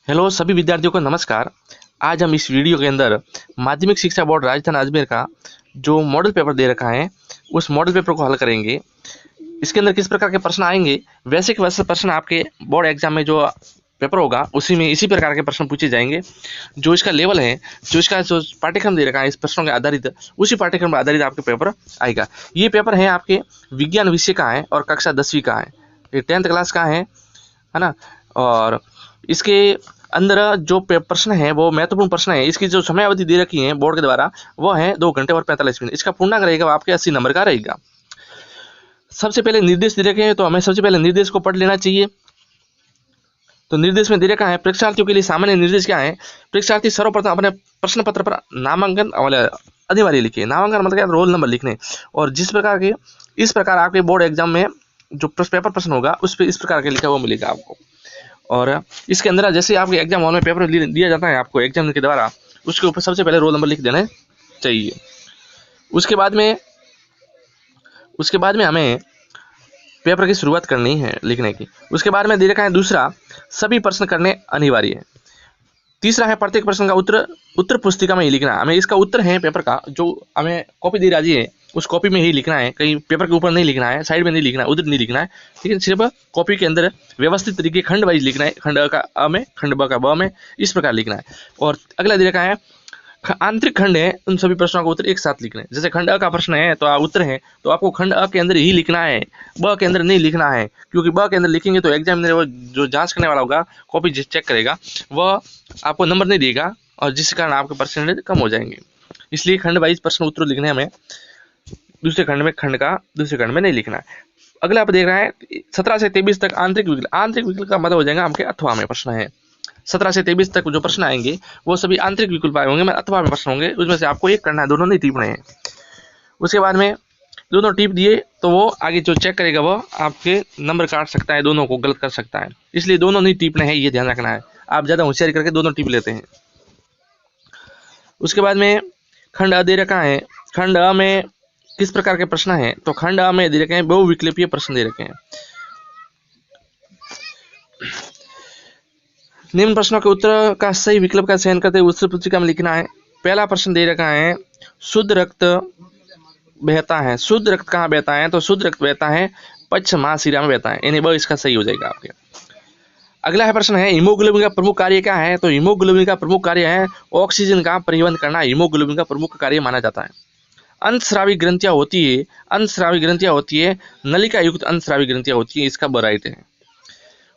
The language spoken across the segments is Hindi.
हेलो सभी विद्यार्थियों को नमस्कार। आज हम इस वीडियो के अंदर माध्यमिक शिक्षा बोर्ड राजस्थान अजमेर का जो मॉडल पेपर दे रखा है उस मॉडल पेपर को हल करेंगे। इसके अंदर किस प्रकार के प्रश्न आएंगे, वैसे प्रश्न आपके बोर्ड एग्जाम में जो पेपर होगा उसी में इसी प्रकार के प्रश्न पूछे जाएंगे। जो इसका लेवल है, जो पाठ्यक्रम दे रखा है इस प्रश्नों के आधारित, उसी पाठ्यक्रम पर आधारित आपके पेपर आएगा। ये पेपर है आपके विज्ञान विषय का है और कक्षा 10वीं का है, ये 10th क्लास का है ना। और इसके अंदर जो प्रश्न है वो महत्वपूर्ण प्रश्न है। इसकी जो समय अवधि दे रखी है बोर्ड के द्वारा वो है 2 घंटे और 45 मिनट। इसका पूर्णांक रहेगा वो आपके 80 नंबर का रहेगा। सबसे पहले निर्देश दे रखे हैं तो हमें सबसे पहले निर्देश को पढ़ लेना चाहिए। तो निर्देश में दे रखा है परीक्षार्थियों के लिए सामान्य निर्देश क्या है। परीक्षार्थी सर्वप्रथम अपने प्रश्न पत्र पर नामांकन अनिवार्य लिखे। नामांकन मतलब क्या, रोल नंबर लिखने। और इस प्रकार आपके बोर्ड एग्जाम में जो पेपर प्रश्न होगा उस पर इस प्रकार के लिखा हुआ मिलेगा आपको। और इसके अंदर जैसे आपके एग्जाम हॉल में पेपर दिया जाता है आपको एग्जाम के द्वारा, उसके ऊपर सबसे पहले रोल नंबर लिख देना चाहिए। उसके बाद में हमें पेपर की शुरुआत करनी है लिखने की। उसके बाद में दे रखा है दूसरा, सभी प्रश्न करने अनिवार्य है। तीसरा है प्रत्येक प्रश्न का उत्तर पुस्तिका में ही लिखना। हमें इसका उत्तर है पेपर का जो हमें कॉपी दी राजी है उस कॉपी में ही लिखना है, कहीं पेपर के ऊपर नहीं लिखना है, साइड में नहीं लिखना है, उधर नहीं लिखना है। ठीक है, सिर्फ कॉपी के अंदर व्यवस्थित तरीके खंड वाइज लिखना है। खंड अ का अ में, खंड ब का ब में, इस प्रकार लिखना है। और अगला दे रखा है आंतरिक खंड है, उन सभी प्रश्नों का उत्तर एक साथ लिखना है। जैसे खंड अ का प्रश्न है तो उत्तर है तो आपको खंड अ के अंदर ही लिखना है, ब के अंदर नहीं लिखना है। क्योंकि ब के अंदर लिखेंगे तो एग्जामिनर वो जो जांच करने वाला होगा, कॉपी चेक करेगा, वह आपको नंबर नहीं देगा और जिस कारण आपके परसेंटेज कम हो जाएंगे। इसलिए खंड वाइज प्रश्न उत्तर लिखने हमें दूसरे खंड में खंड का दूसरे खंड में नहीं लिखना है। अगला आप देख रहे हैं 17 से 23 तक आंतरिक विकल्प। आंतरिक विकल्प का मतलब हो जाएगा आपके अथवा में प्रश्न है। 17 से 23 तक जो प्रश्न आएंगे वो सभी आंतरिक विकल्प आए होंगे, अथवा में प्रश्न होंगे। उसमें से आपको एक करना है, दोनों नहीं टिपने हैं। उसके बाद में दोनों टिप दिए तो वो आगे जो चेक करेगा वो आपके नंबर काट सकता है, दोनों को गलत कर सकता है। इसलिए दोनों नहीं टिपने हैं, ये ध्यान रखना है। आप ज़्यादा होशियारी करके दोनों टिप लेते हैं। उसके बाद में खंड अ दे रखा है। खंड अ में किस प्रकार के प्रश्न हैं, तो खंड अ में दे रखे हैं बहुविकल्पीय प्रश्न दे रखे हैं। निम्न प्रश्नों के उत्तर का सही विकल्प का चयन करते हुए उत्तर पुस्तिका में लिखना है। पहला प्रश्न दे रखा है शुद्ध रक्त बहता है। शुद्ध रक्त कहाँ बहता है, तो शुद्ध रक्त बहता है पक्ष महाशिरा में बहता है, यानी वह इसका सही हो जाएगा आपके। अगला है प्रश्न है हीमोग्लोबिन का प्रमुख कार्य क्या है, तो हीमोग्लोबिन का प्रमुख कार्य है ऑक्सीजन का परिवहन करना। हीमोग्लोबिन का प्रमुख कार्य माना जाता है। अंतस्रावी ग्रंथियां होती है, अंतस्रावी ग्रंथियां होती है, नलिका युक्त अंतस्रावी ग्रंथियां होती है, इसका बराइट है।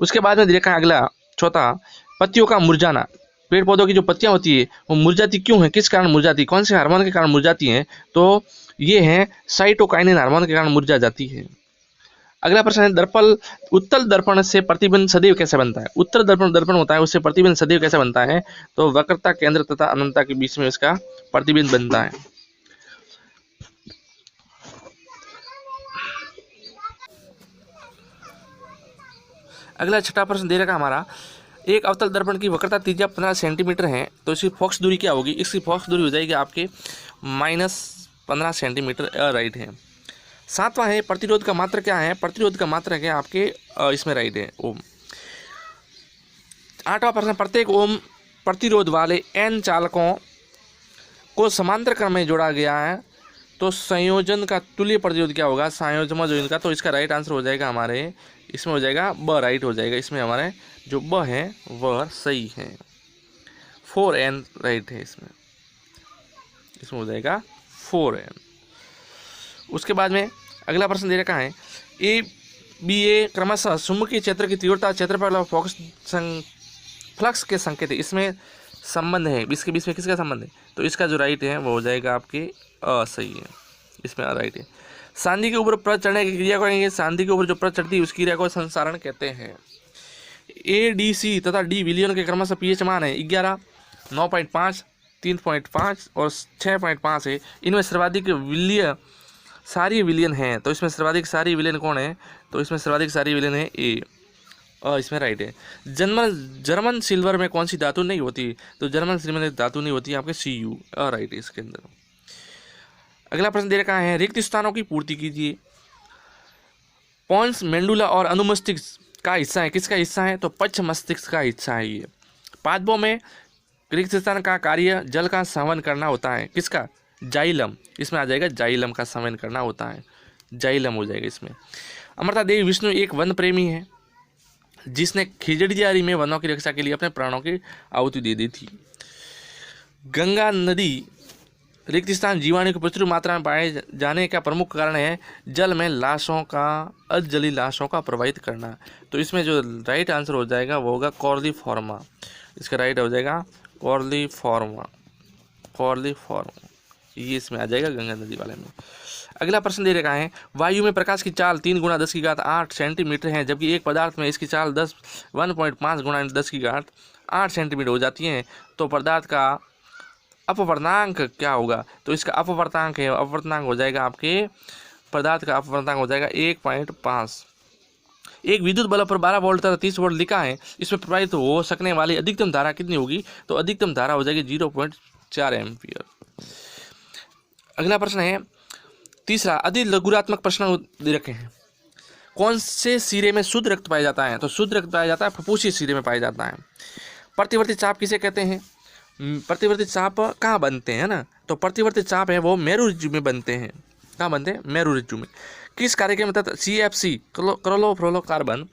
उसके बाद में देखा अगला चौथा, पत्तियों का मुरझाना। पेड़ पौधों की जो पत्तियां होती है वो मुरझाती क्यों है, किस कारण मुरझाती, कौन से हार्मोन के कारण मुरझाती हैं, तो ये है साइटोकाइनिन हार्मोन के कारण मुरझा जाती है। अगला प्रश्न है उत्तल दर्पण से प्रतिबिंब सदैव कैसे बनता है। उत्तल दर्पण होता है, उससे प्रतिबिंब सदैव कैसे बनता है, तो वक्रता केंद्र तथा अनंतता के बीच में इसका प्रतिबिंब बनता है। अगला छठा प्रश्न दे रखा हमारा, एक अवतल दर्पण की वक्रता त्रिज्या 15 सेंटीमीटर है, तो इसकी फोकस दूरी क्या होगी। इसकी फोकस दूरी हो जाएगी आपके -15 सेंटीमीटर, राइट है। सातवां है प्रतिरोध का मात्रा क्या है। प्रतिरोध का मात्रा क्या आपके इसमें राइट है, ओम। आठवां प्रश्न, प्रत्येक ओम प्रतिरोध वाले n चालकों को समांतर क्रम में जोड़ा गया है, तो संयोजन का तुल्य प्रतिरोध क्या होगा, संयोजन इनका, तो इसका राइट आंसर हो जाएगा हमारे इसमें हो जाएगा ब, राइट हो जाएगा। इसमें हमारे जो ब है वह सही है, 4n राइट है। इसमें हो जाएगा 4n। उसके बाद में अगला प्रश्न दे रखा है ए बी ए क्रमशः चुंबकीय क्षेत्र की तीव्रता, क्षेत्रफल और फोकस फ्लक्स के संकेत है। इसमें संबंध है, इसके बीच में किसका संबंध है, तो इसका जो राइट है वो हो जाएगा आपके सही है, इसमें राइट है। सांधी के ऊपर परत चढ़ने की क्रिया करेंगे। सांधी के ऊपर जो परत चढ़ती है उस क्रिया को संसारण कहते हैं। ए डी सी तथा डी विलियन के क्रमशः पीएच मान है 11, 9.5, 3.5 और 6.5 है। इनमें सर्वाधिक विलियन सारी विलियन है, तो इसमें सर्वाधिक सारी विलियन कौन है, तो इसमें सर्वाधिक सारी विलियन है ए, और इसमें राइट है। जर्मन सिल्वर में कौन सी धातु नहीं होती, तो जर्मन सिल्वर में धातु नहीं होती आपके Cu, राइट है इसके अंदर। अगला प्रश्न दे रखा है रिक्त स्थानों की पूर्ति कीजिए। पॉन्स मेंडुला और अनुमस्तिष्क का हिस्सा है, किसका हिस्सा है, तो पक्ष मस्तिष्क का हिस्सा है ये। पादपों में रेगिस्तान का कार्य जल का संवहन करना होता है। किसका? जाइलम। इसमें आ जाएगा जाइलम का संवहन करना होता है, जाइलम हो जाएगा इसमें। अमृता देवी विष्णु एक वन प्रेमी है जिसने खिजड़ियारी में वनों की रक्षा के लिए अपने प्राणों की आहुति दे दी थी। गंगा नदी रेगिस्तान जीवाणु की प्रचुर मात्रा में पाए जाने का प्रमुख कारण है जल में लाशों का, अजली लाशों का प्रवाहित करना। तो इसमें जो राइट आंसर हो जाएगा वो होगा कॉर्लिफॉर्मा। इसका राइट हो जाएगा कॉर्लिफॉर्मा, कॉर्लिफॉर्मा, ये इसमें आ जाएगा गंगा नदी वाले में। अगला प्रश्न दे रखा है, वायु में प्रकाश की चाल 3 × 10⁸ सेंटीमीटर है, जबकि एक पदार्थ में इसकी चाल 1.5 × 10⁸ सेंटीमीटर हो जाती है, तो पदार्थ का अपवर्तनांक क्या होगा? तो इसका अपवर्तनांक है, अपवर्तनांक हो जाएगा आपके पदार्थ का अपवर्तनांक हो जाएगा 1.5। एक विद्युत बल्ब पर 12 वोल्ट तथा 30 वोल्ट लिखा है, इसमें प्रवाहित हो सकने वाली अधिकतम धारा कितनी होगी? तो अधिकतम धारा हो जाएगी 0.4 एम्पियर। अगला प्रश्न है तीसरा, अति लघुरात्मक प्रश्न दे रखे हैं। कौन से सिरे में शुद्ध रक्त पाया जाता है? तो शुद्ध रक्त पाया जाता है फुफ्फुसी सिरे में पाया जाता है। प्रतिवर्ती चाप किसे कहते हैं? प्रतिवर्ती चाप कहाँ बनते हैं ना? तो प्रतिवर्ती चाप है वो मेरुरज्जु में बनते हैं। कहाँ बनते हैं? मेरुरज्जु में। किस कार्यक्रम के तहत CFC क्लोरोफ्लोरोकार्बन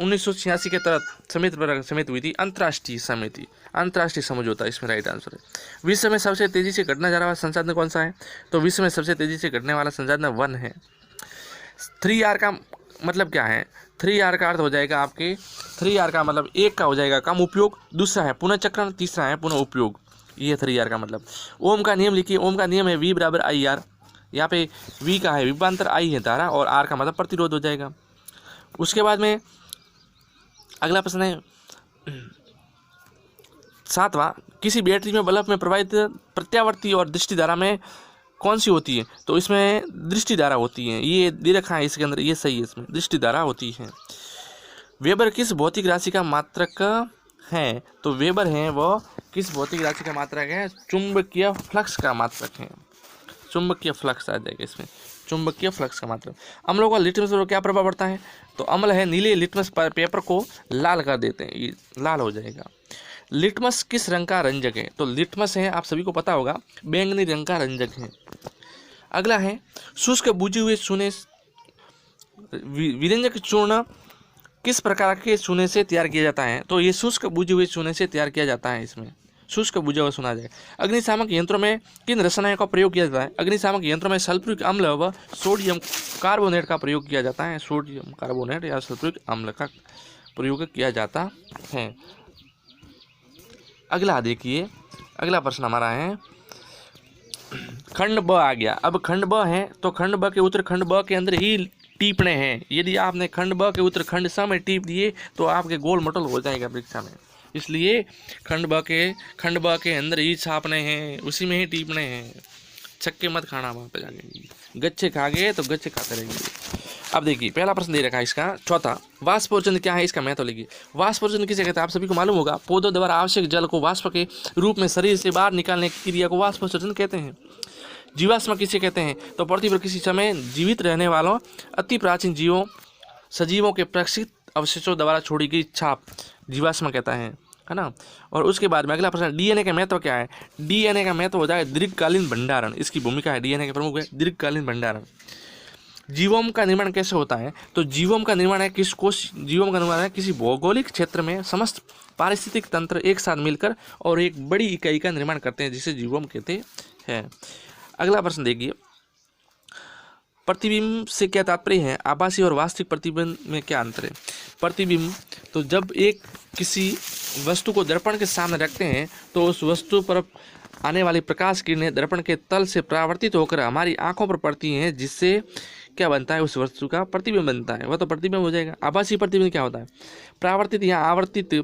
1986 के तहत समिति हुई थी? अंतर्राष्ट्रीय समिति, अंतर्राष्ट्रीय समझौता इसमें राइट आंसर है। विश्व में सबसे तेजी से घटने जा रहा संसाधन कौन सा है? तो विश्व में सबसे तेजी से घटने वाला संसाधन वन है। 3R का मतलब क्या है? 3R का अर्थ हो जाएगा आपके 3R का मतलब एक का हो जाएगा कम उपयोग, दूसरा है पुनःचक्रण, तीसरा है पुनः उपयोग। ये 3R का मतलब। ओम का नियम लिखिए। ओम का नियम है V = IR। यहाँ पे V का है विभवांतर, I है धारा और R का मतलब प्रतिरोध हो जाएगा। उसके बाद में अगला प्रश्न है 7वां, किसी बैटरी में बल्ब में प्रवाहित प्रत्यावर्ती और दृष्टि धारा में कौन सी होती है? तो इसमें दृष्टि धारा होती है, ये दे रखा है इसके अंदर, ये सही है, इसमें दृष्टि धारा होती है। वेबर किस भौतिक राशि का मात्रक है? तो वेबर है वो किस भौतिक राशि का मात्रक है? चुंबकीय फ्लक्स का मात्रक है। चुंबकीय फ्लक्स आ जाएगा इसमें, चुंबकीय फ्लक्स का मात्रक। अम्लों का लिटमस पर क्या प्रभाव पड़ता है? तो अम्ल है नीले लिटमस पेपर को लाल कर देते हैं, ये लाल हो जाएगा। लिटमस किस रंग का रंजक है? तो लिटमस है आप सभी को पता होगा बैंगनी रंग का रंजक है। अगला है शुष्क बुझे हुए चूने, विरंजक चूर्ण किस प्रकार के चूने से तैयार किया जाता है? तो ये शुष्क बुझे हुए चूने से तैयार किया जाता है। इसमें शुष्क बुझा हुआ सुना जाए। अग्निशामक यंत्रों में किन रसायनों का प्रयोग किया जाता है? अग्निशामक यंत्रों में सल्फ्यूरिक अम्ल व सोडियम कार्बोनेट का प्रयोग किया जाता है। सोडियम कार्बोनेट या सल्फ्यूरिक अम्ल का प्रयोग किया जाता है। अगला देखिए, अगला प्रश्न हमारा है खंड ब आ गया। अब खंड ब है तो खंड ब के उत्तर खंड ब के अंदर ही टीपने हैं। यदि आपने खंड ब के उत्तर खंड स में टीप दिए तो आपके गोल मटोल हो जाएगा परीक्षा में। इसलिए खंड ब के अंदर ही छापने हैं, उसी में ही टीपने हैं। छक्के मत खाना वहाँ पे जाके, गच्छे खा गए तो गच्छे खाते रहेंगे। अब देखिए पहला प्रश्न दे रखा है इसका चौथा, वाष्पोर्जन क्या है? इसका महत्व लिखिए। वाष्पोर्जन किसे कहते हैं? आप सभी को मालूम होगा, पौधों द्वारा आवश्यक जल को वाष्प के रूप में शरीर से बाहर निकालने की क्रिया को वाष्पोर्जन कहते हैं। जीवाश्म किसे कहते हैं? तो पृथ्वी पर किसी समय जीवित रहने वालों अति प्राचीन जीवों सजीवों के प्रक्षिप्त अवशेषों द्वारा छोड़ी गई छाप जीवाश्म कहता है ना। और उसके बाद में अगला प्रश्न, डीएनए का महत्व क्या है? डीएनए का महत्व हो जाए दीर्घकालीन भंडारण। इसकी भूमिका है, डीएनए के प्रमुख है दीर्घकालीन भंडारण। जीवोम का निर्माण कैसे होता है? तो जीवोम का निर्माण है जीवोम का निर्माण है किसी भौगोलिक क्षेत्र में समस्त पारिस्थितिक तंत्र एक साथ मिलकर और एक बड़ी इकाई का निर्माण करते हैं, जिसे जीवोम कहते हैं। अगला प्रश्न देखिए, प्रतिबिंब से क्या तात्पर्य है? आभासी और वास्तविक प्रतिबिंब में क्या अंतर है? प्रतिबिंब तो जब एक किसी वस्तु को दर्पण के सामने रखते हैं तो उस वस्तु पर आने वाली प्रकाश किरणें दर्पण के तल से परावर्तित होकर हमारी आंखों पर पड़ती हैं, जिससे क्या बनता है? उस वस्तु का प्रतिबिंब बनता है, वह तो प्रतिबिंब हो जाएगा। आभासी प्रतिबिंब क्या होता है? परावर्तित या आवर्तित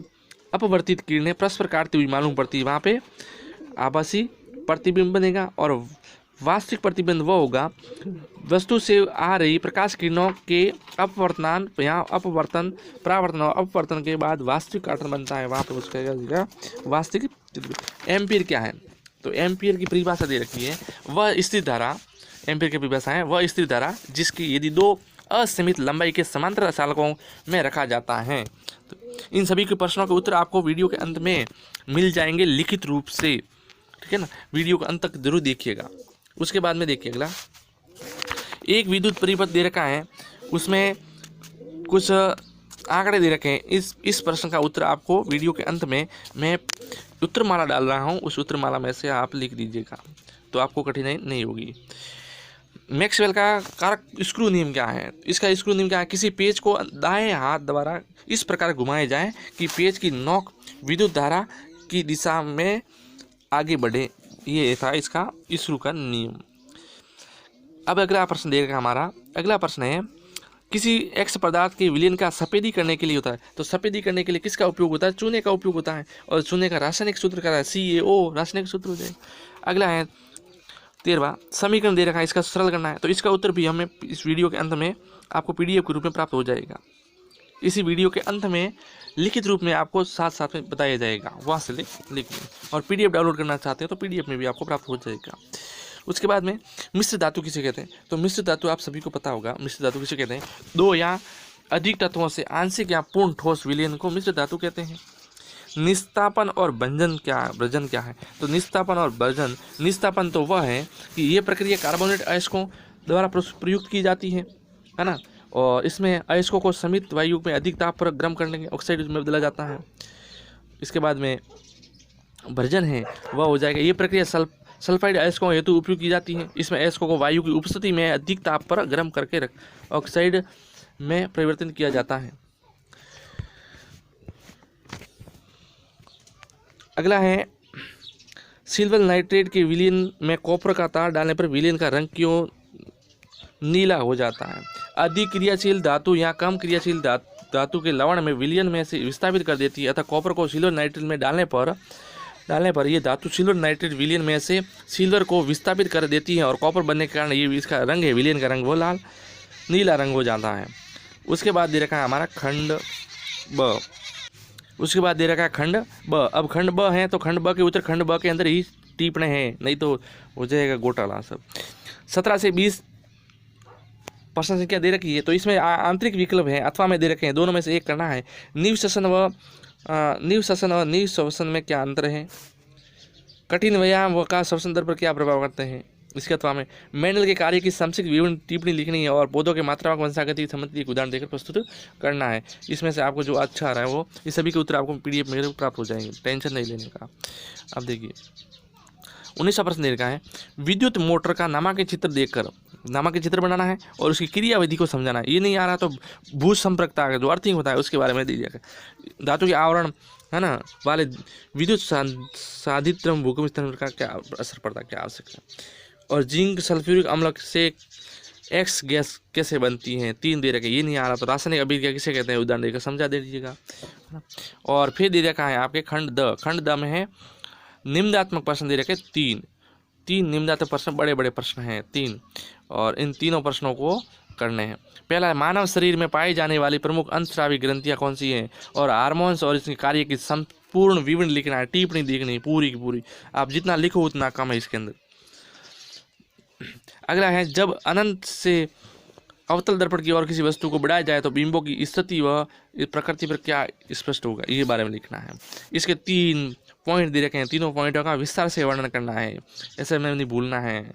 अपवर्तित किरणें परस्पर काटती हुई मालूम पड़ती है, वहाँ पे आभासी प्रतिबिंब बनेगा। और वास्तविक प्रतिबिंब वह होगा वस्तु से आ रही प्रकाश किरणों के अपवर्तन या अपवर्तन, परावर्तन और अपवर्तन के बाद वास्तविक पैटर्न बनता है, वहाँ पर उसका वास्तविक प्रतिबिंब। एम्पीयर क्या है? तो एम्पीयर की परिभाषा दे रखी है, वह स्थिर धारा, एम्पीयर की परिभाषा है वह स्थिर धारा जिसकी यदि दो असीमित लंबाई के समांतर चालकों में रखा जाता है। तो इन सभी के प्रश्नों के उत्तर आपको वीडियो के अंत में मिल जाएंगे लिखित रूप से, ठीक है ना। वीडियो को अंत तक जरूर देखिएगा। उसके बाद में देखिए अगला, एक विद्युत परिपथ दे रखा है, उसमें कुछ आंकड़े दे रखे हैं। इस प्रश्न का उत्तर आपको वीडियो के अंत में मैं उत्तरमाला डाल रहा हूँ, उस उत्तरमाला में से आप लिख दीजिएगा तो आपको कठिनाई नहीं होगी। मैक्सवेल का कारक स्क्रू नियम क्या है? इसका स्क्रू नियम क्या है? किसी पेज को दाएं हाथ द्वारा इस प्रकार घुमाए जाए कि पेज की नोक विद्युत धारा की दिशा में आगे बढ़े, ये था इसका स्क्रू का नियम। अब अगला प्रश्न देगा हमारा, अगला प्रश्न है, किसी एक्स पदार्थ के विलयन का सफेदी करने के लिए होता है। तो सफेदी करने के लिए किसका उपयोग होता है? चूने का उपयोग होता है, और चूने का रासायनिक सूत्र क्या है? CaO रासायनिक सूत्र हो जाएगा। अगला है 13वां, समीकरण दे रखा है, इसका सरल करना है। तो इसका उत्तर भी हमें इस वीडियो के अंत में आपको PDF के रूप में प्राप्त हो जाएगा। इसी वीडियो के अंत में लिखित रूप में आपको साथ साथ में बताया जाएगा, वहाँ से लिख लें। और PDF डाउनलोड करना चाहते हैं तो PDF में भी आपको प्राप्त हो जाएगा। उसके बाद में मिश्र धातु किसे कहते हैं? तो मिश्र धातु आप सभी को पता होगा, मिश्र धातु किसे कहते हैं? दो या अधिक तत्वों से आंशिक या पूर्ण ठोस विलयन को मिश्र धातु कहते हैं। निस्तापन और भंजन क्या है? तो निस्तापन और भंजन, निस्तापन तो वह है कि ये प्रक्रिया कार्बोनेट अयस्कों द्वारा प्रयुक्त की जाती है ना, और इसमें अयस्कों को समित वायु में अधिक ताप पर गर्म करने के ऑक्साइड में बदला जाता है। इसके बाद में भंजन है, वह हो जाएगा, ये प्रक्रिया सल्फाइड अयस्कों हेतु उपयोग की जाती है। इसमें अयस्कों को वायु की उपस्थिति में अधिक ताप पर गर्म करके ऑक्साइड में परिवर्तन किया जाता है। अगला है, सिल्वर नाइट्रेट के विलयन में कॉपर का तार डालने पर विलयन का रंग क्यों नीला हो जाता है? अधिक क्रियाशील धातु या कम क्रियाशील धातु के लवण में विलयन में से विस्थापित कर देती है, अतः कॉपर को सिल्वर नाइट्रेट में डालने पर यह धातु सिल्वर नाइट्रेट विलयन में से सिल्वर को विस्थापित कर देती है, और कॉपर बनने के कारण ये इसका रंग है, विलयन का रंग वो नीला रंग हो जाता है। उसके बाद दे रखा है हमारा खंड ब। उसके बाद दे रखा है खंड ब। अब खंड ब है तो खंड ब के उत्तर खंड ब के अंदर ही टिप्पणी है, नहीं तो हो जाएगा घोटाला सब। 17 से 20 प्रश्न संख्या दे रखी है, तो इसमें आंतरिक विकल्प है अथवा में दे रखे हैं, दोनों में से एक करना है। नीव श्वसन और नीव श्वसन में क्या अंतर है? कठिन व्यायाम व का श्वसन दर पर क्या प्रभाव करते हैं? इसके अथवा में मेंडल के कार्य की संक्षिप्त विवरण टिप्पणी लिखनी है, और पौधों के मात्रात्मक वंशागति संबंधी एक उदाहरण देकर प्रस्तुत करना है। इसमें से आपको जो अच्छा आ रहा है वो, इस सभी के उत्तर आपको PDF में प्राप्त हो जाएंगे, टेंशन नहीं लेने का। अब देखिए 19वां प्रश्न दे रखा है, विद्युत मोटर का नामांकित चित्र देखकर नामांकित चित्र बनाना है और उसकी क्रियाविधि को समझाना है। ये नहीं आ रहा तो भू संपर्कता का जो अर्थिंग होता है उसके बारे में दीजिएगा। धातु के आवरण है ना वाले विद्युत साधित्रम भूकंप स्थल का क्या असर पड़ता है, क्या आवश्यकता, और जिंक सल्फ्यूरिक अम्ल से एक्स गैस कैसे बनती है? 3 दे रखे, ये नहीं आ रहा तो रासायनिक अभिक्रिया किसे कहते हैं? उदाहरण देकर समझा दे दीजिएगा। और फिर दे रखा है आपके खंड द में है निम्नात्मक प्रश्न दे रखे 3 निम्नात्मक प्रश्न, बड़े बड़े प्रश्न हैं 3, और इन तीनों प्रश्नों को करने हैं। पहला है, मानव शरीर में पाई जाने वाली प्रमुख अंतस्रावी ग्रंथियां कौन सी हैं, और हार्मोन्स और इसके कार्य की संपूर्ण विवरण लिखना है, टिप्पणी देखनी है पूरी की पूरी। आप जितना लिखो उतना कम है इसके अंदर। अगला है, जब अनंत से अवतल दर्पण की ओर किसी वस्तु को बढ़ाया जाए तो बिंबों की स्थिति व प्रकृति पर क्या स्पष्ट होगा, ये बारे में लिखना है। इसके 3 पॉइंट दे रखे हैं, तीनों पॉइंटों का विस्तार से वर्णन करना है, ऐसे में नहीं भूलना है।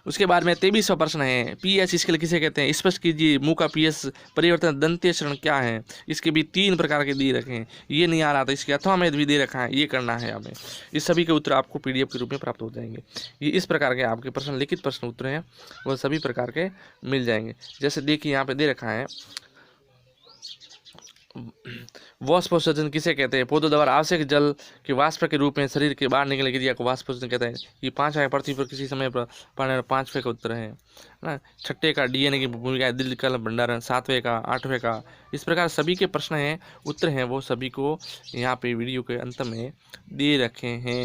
उसके बाद में 23वां प्रश्न है, पीएच स्केल किसे कहते हैं? स्पष्ट कीजिए, मुंह का पीएच परिवर्तन दंतीय चरण क्या है? इसके भी 3 प्रकार के दे रखे हैं, ये नहीं आ रहा था, इसके अथवा में भी दे रखा है, ये करना है हमें। इस सभी के उत्तर आपको PDF के रूप में प्राप्त हो जाएंगे। ये इस प्रकार के आपके प्रश्न, लिखित प्रश्न उत्तर हैं, वह सभी प्रकार के मिल जाएंगे। जैसे देखिए यहाँ पे दे रखा है, वाष्पोत्सर्जन किसे कहते हैं? पौधों द्वारा आवश्यक जल के वाष्प के रूप में शरीर के बाहर निकलने की क्रिया को वाष्पोत्सर्जन कहते हैं। ये 5 है, पृथ्वी पर किसी समय पर 5वें का उत्तर है ना। 6ठे का DNA की भूमिका, दिल का भंडारण, 7वें का, 8वें का, इस प्रकार सभी के प्रश्न हैं, उत्तर हैं, वो सभी को यहाँ पे वीडियो के अंत में दे रखे हैं।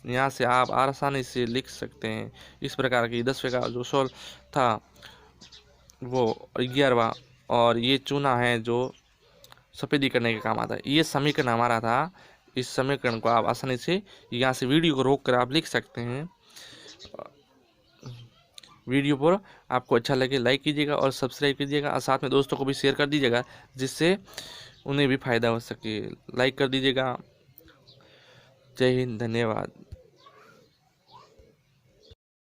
यहाँ से आप आसानी से लिख सकते हैं। इस प्रकार की 10वें का जो सॉल्व था वो 11वां, और ये चूना है जो सफेदी करने के काम आता है। ये समीकरण हमारा था, इस समीकरण को आप आसानी से यहाँ से वीडियो को रोक कर आप लिख सकते हैं। वीडियो पर आपको अच्छा लगे लाइक कीजिएगा और सब्सक्राइब कीजिएगा और साथ में दोस्तों को भी शेयर कर दीजिएगा, जिससे उन्हें भी फ़ायदा हो सके। लाइक कर दीजिएगा। जय हिंद, धन्यवाद।